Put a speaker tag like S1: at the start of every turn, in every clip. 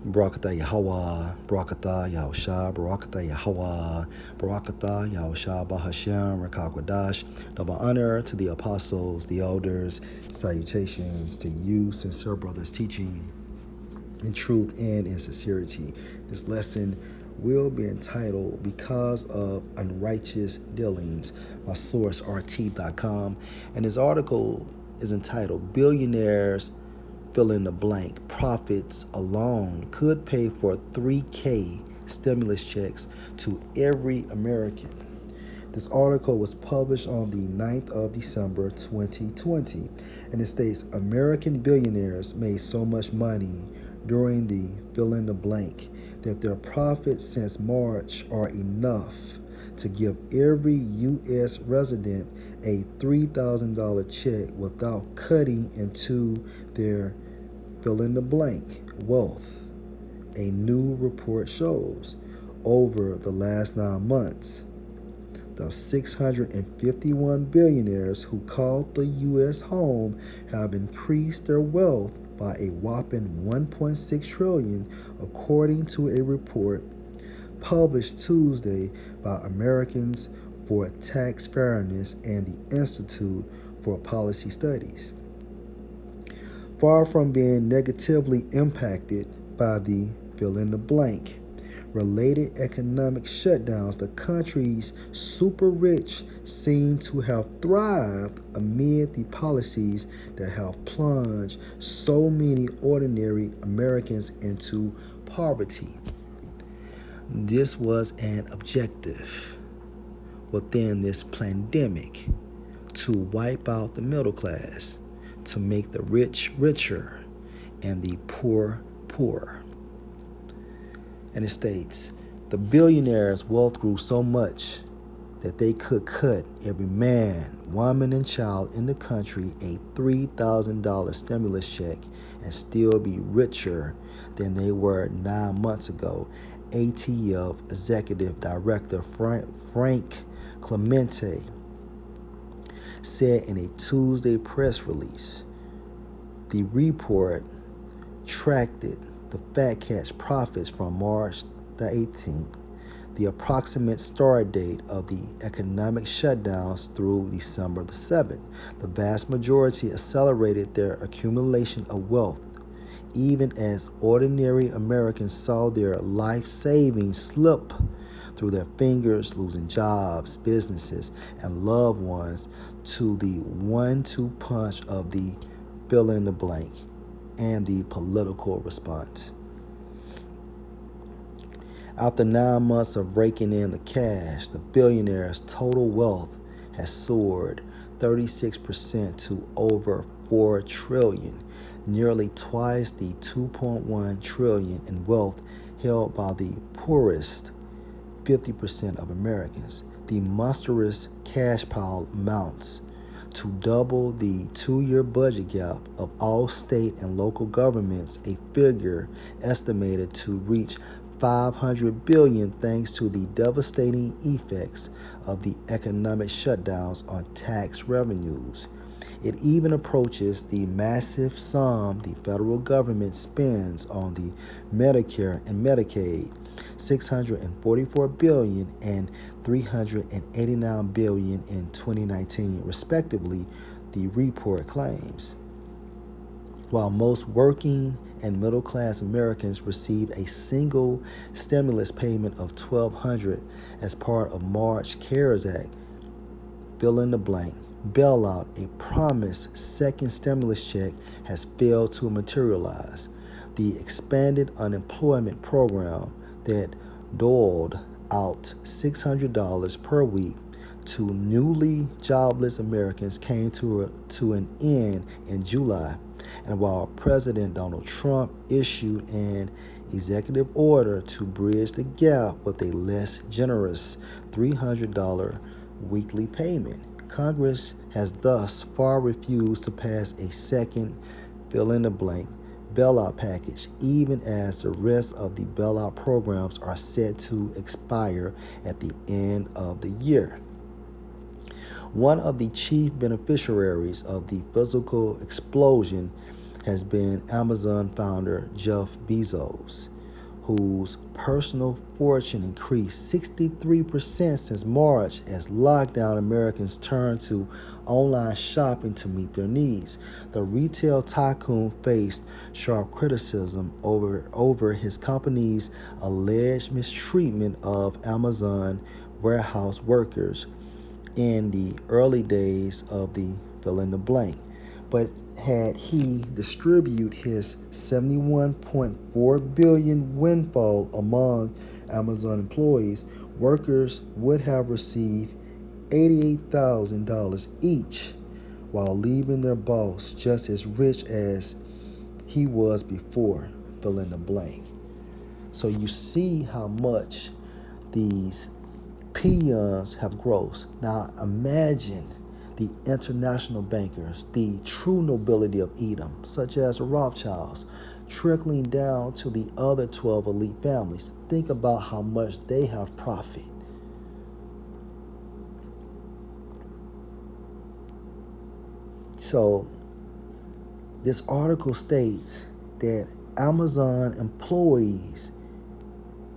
S1: Barakatah Yahweh, Barakatah Yahusha, Barakatah Yahweh, Barakatah Yahusha Bahashem, Rakakwadash. Double honor to the apostles, the elders, salutations to you, sincere brothers, teaching in truth and in sincerity. This lesson will be entitled Because of Unrighteous Dealings, my source RT.com, and this article is entitled Billionaires fill in the blank. Profits alone could pay for 3K stimulus checks to every American. This article was published on the 9th of December 2020, and it states American billionaires made so much money during the fill in the blank that their profits since March are enough to give every U.S. resident a $3,000 check without cutting into their fill in the blank wealth. A new report shows over the last 9 months, the 651 billionaires who called the U.S. home have increased their wealth by a whopping 1.6 trillion, according to a report published Tuesday by Americans for Tax Fairness and the Institute for Policy Studies. Far from being negatively impacted by the fill in the blank related economic shutdowns, the country's super rich seem to have thrived amid the policies that have plunged so many ordinary Americans into poverty. This was an objective within this pandemic to wipe out the middle class, to make the rich richer and the poor poorer. And it states, the billionaires' wealth grew so much that they could cut every man, woman, and child in the country a $3,000 stimulus check and still be richer than they were 9 months ago. ATF Executive Director Frank Clemente said in a Tuesday press release. The report tracked the Fat Cat's profits from March the 18th, the approximate start date of the economic shutdowns, through December the 7th. The vast majority accelerated their accumulation of wealth, even as ordinary Americans saw their life savings slip through their fingers, losing jobs, businesses, and loved ones to the 1-2 punch of the fill in the blank and the political response. After 9 months of raking in the cash, the billionaires' total wealth has soared 36% to over $4 trillion, nearly twice the $2.1 trillion in wealth held by the poorest 50% of Americans. The monstrous cash pile amounts to double the 2-year budget gap of all state and local governments, a figure estimated to reach $500 billion, thanks to the devastating effects of the economic shutdowns on tax revenues. It even approaches the massive sum the federal government spends on the Medicare and Medicaid, $644 billion and $389 billion in 2019, respectively, the report claims. While most working and middle-class Americans receive a single stimulus payment of $1,200 as part of March CARES Act, fill in the blank, bailout, a promised second stimulus check has failed to materialize. The expanded unemployment program that doled out $600 per week to newly jobless Americans came to an end in July. And while President Donald Trump issued an executive order to bridge the gap with a less generous $300 weekly payment, Congress has thus far refused to pass a second fill-in-the-blank bailout package, even as the rest of the bailout programs are set to expire at the end of the year. One of the chief beneficiaries of the fiscal explosion has been Amazon founder Jeff Bezos, whose personal fortune increased 63% since March as lockdown Americans turned to online shopping to meet their needs. The retail tycoon faced sharp criticism over his company's alleged mistreatment of Amazon warehouse workers in the early days of the fill in the blank. But had he distributed his 71.4 billion windfall among Amazon employees, workers would have received $88,000 each while leaving their boss just as rich as he was before fill in the blank. So you see how much these peons have grossed. Now imagine the international bankers, the true nobility of Edom, such as the Rothschilds, trickling down to the other 12 elite families. Think about how much they have profited. So this article states that Amazon employees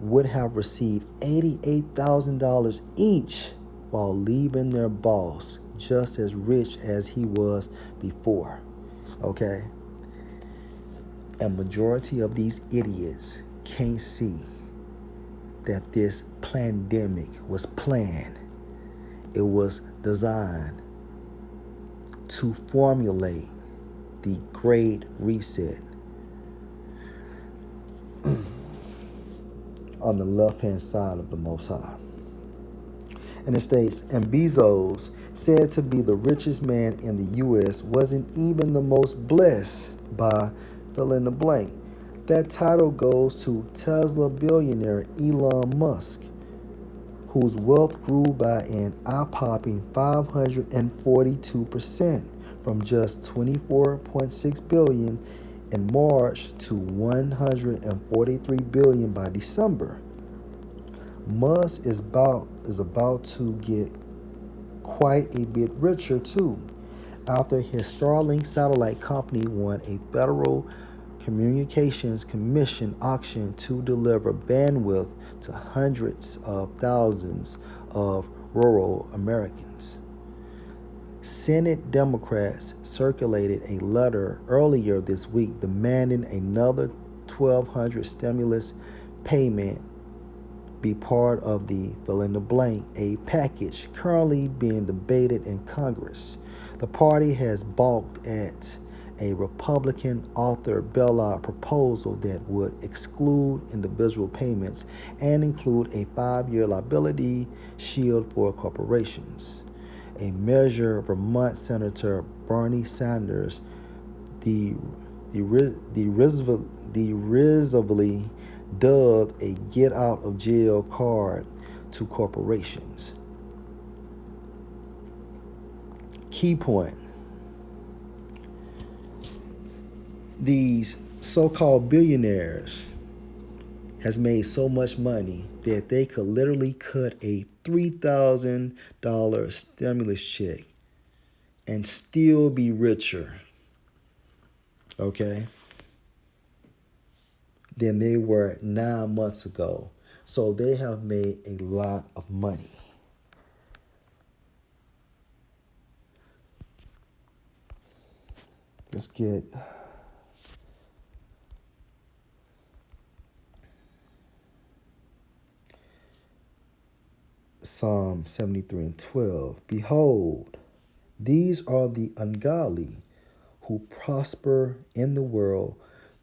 S1: would have received $88,000 each while leaving their boss just as rich as he was before. Okay? A majority of these idiots can't see that this pandemic was planned. It was designed to formulate the Great Reset. On the left-hand side of the Most High. And it states, and Bezos, said to be the richest man in the U.S., wasn't even the most blessed by fill in the blank. That title goes to Tesla billionaire Elon Musk, whose wealth grew by an eye-popping 542% from just $24.6 billion in March to $143 billion by December. Musk is about to get quite a bit richer too, after his Starlink satellite company won a federal communications commission auction to deliver bandwidth to hundreds of thousands of rural Americans. Senate Democrats circulated a letter earlier this week demanding another $1,200 stimulus payment be part of the fill in the blank aid package currently being debated in Congress. The party has balked at a Republican authored bailout proposal that would exclude individual payments and include a 5-year liability shield for corporations. A measure Vermont Senator Bernie Sanders derisively dubbed a get out of jail card to corporations. Key point. These so-called billionaires has made so much money that they could literally cut a $3,000 stimulus check and still be richer, okay, than they were 9 months ago. So they have made a lot of money. Let's get Psalm 73 and 12. Behold, these are the ungodly who prosper in the world,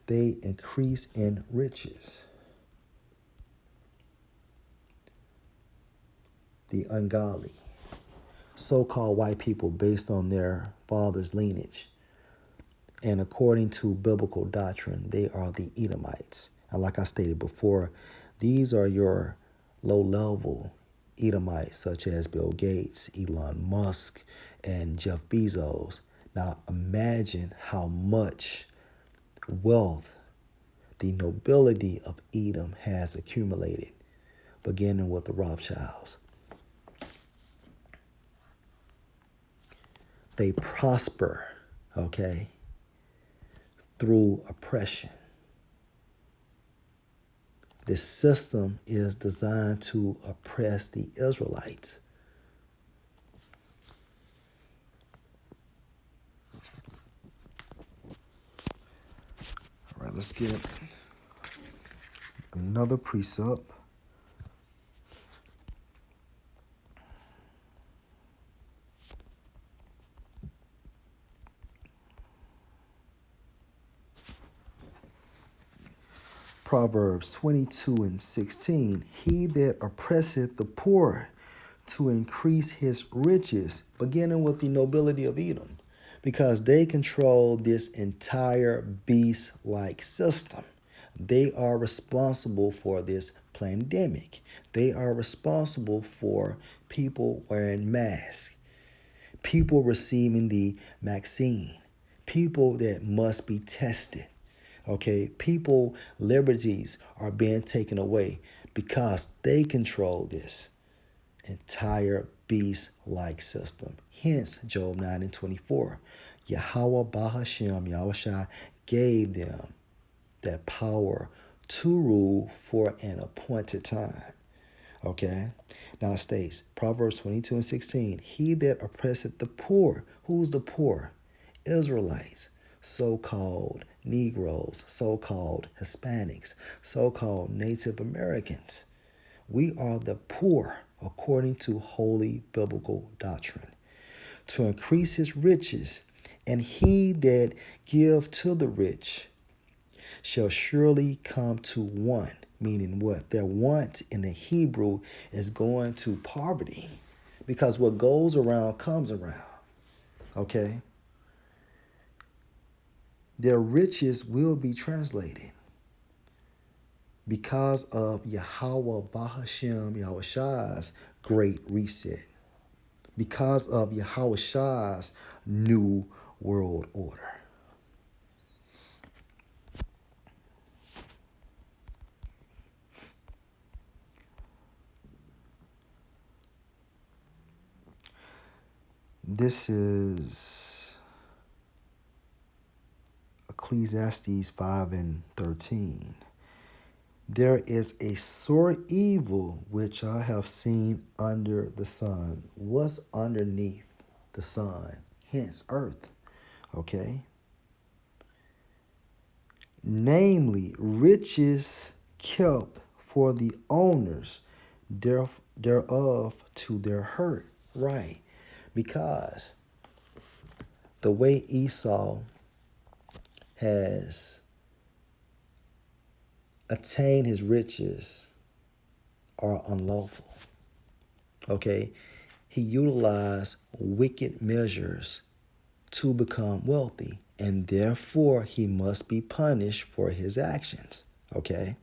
S1: they increase in riches. The ungodly, so-called white people based on their father's lineage. And according to biblical doctrine, they are the Edomites. And like I stated before, these are your low-level Edomites, such as Bill Gates, Elon Musk, and Jeff Bezos. Now imagine how much wealth the nobility of Edom has accumulated, beginning with the Rothschilds. They prosper, okay, through oppression. This system is designed to oppress the Israelites. All right, let's get another precept. Proverbs 22:16. He that oppresseth the poor to increase his riches, beginning with the nobility of Edom, because they control this entire beast-like system. They are responsible for this pandemic. They are responsible for people wearing masks, people receiving the vaccine, people that must be tested. Okay, people liberties are being taken away because they control this entire beast-like system. Hence, Job 9:24. Yahweh Bahashem, Yahushua gave them that power to rule for an appointed time. Okay? Now it states, Proverbs 22:16, he that oppresseth the poor. Who's the poor? Israelites, so-called Negroes, so-called Hispanics, so-called Native Americans. We are the poor according to holy biblical doctrine. To increase his riches, and he that give to the rich shall surely come to want. Meaning what? Their want in the Hebrew is going to poverty. Because what goes around comes around. Okay? Their riches will be translated because of Yahweh Bahashem Yahushua's great reset. Because of Yahushua's new world order. This is Ecclesiastes 5:13. There is a sore evil which I have seen under the sun. What's underneath the sun? Hence earth. Okay? Namely, riches kept for the owners thereof to their hurt. Right. Because the way Esau has attained his riches are unlawful. Okay? He utilized wicked measures to become wealthy, and therefore he must be punished for his actions. Okay?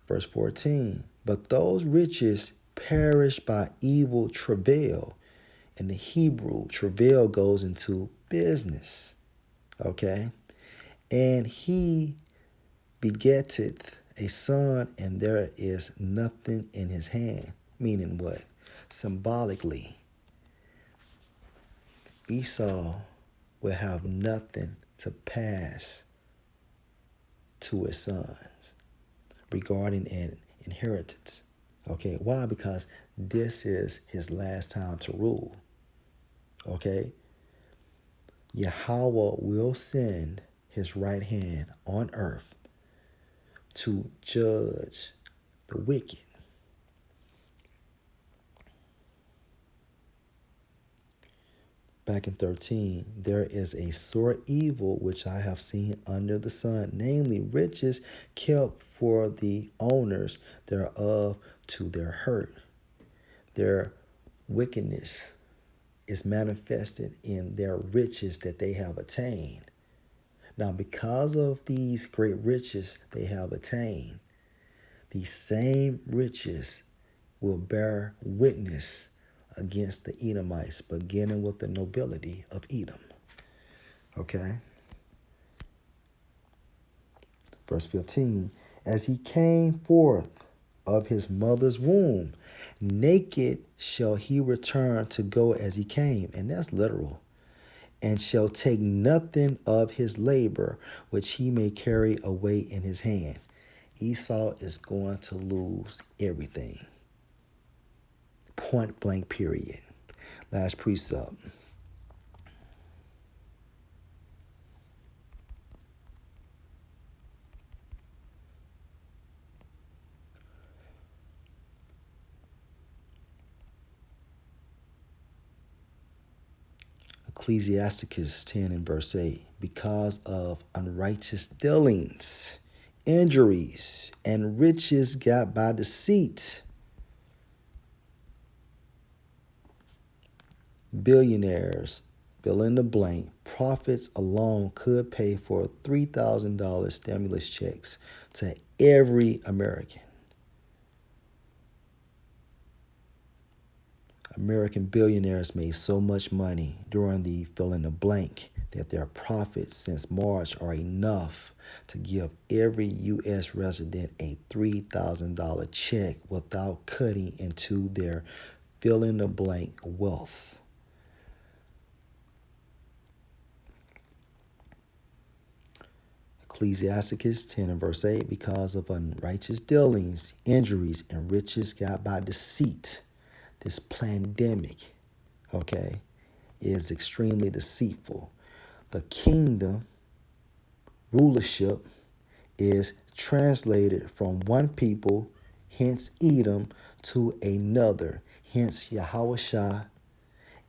S1: Verse 14. But those riches perish by evil travail. In the Hebrew, travail goes into business. Okay? And he begetteth a son, and there is nothing in his hand. Meaning what? Symbolically, Esau will have nothing to pass to his sons regarding an inheritance. Okay, why? Because this is his last time to rule. Okay? Yahweh will send his right hand on earth to judge the wicked. Back in 13, there is a sore evil which I have seen under the sun, namely riches kept for the owners thereof to their hurt. Their wickedness is manifested in their riches that they have attained. Now, because of these great riches they have attained, these same riches will bear witness against the Edomites, beginning with the nobility of Edom. Okay? Verse 15, as he came forth of his mother's womb, naked shall he return to go as he came. And that's literal. and shall take nothing of his labor, which he may carry away in his hand. Esau is going to lose everything. Point blank, period. Last precept. Ecclesiasticus 10 and verse 8. Because of unrighteous dealings, injuries, and riches got by deceit, billionaires, fill in the blank, profits alone could pay for $3,000 stimulus checks to every American. American billionaires made so much money during the fill in the blank that their profits since March are enough to give every U.S. resident a $3,000 check without cutting into their fill in the blank wealth. Ecclesiasticus 10 and verse 8, because of unrighteous dealings, injuries, and riches got by deceit. This pandemic, okay, is extremely deceitful. The kingdom rulership is translated from one people, hence Edom, to another, hence Yahushua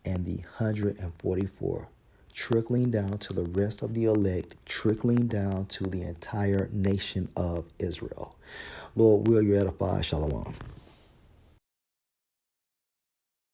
S1: and the 144, trickling down to the rest of the elect, trickling down to the entire nation of Israel. Lord, will you edify? Shalom.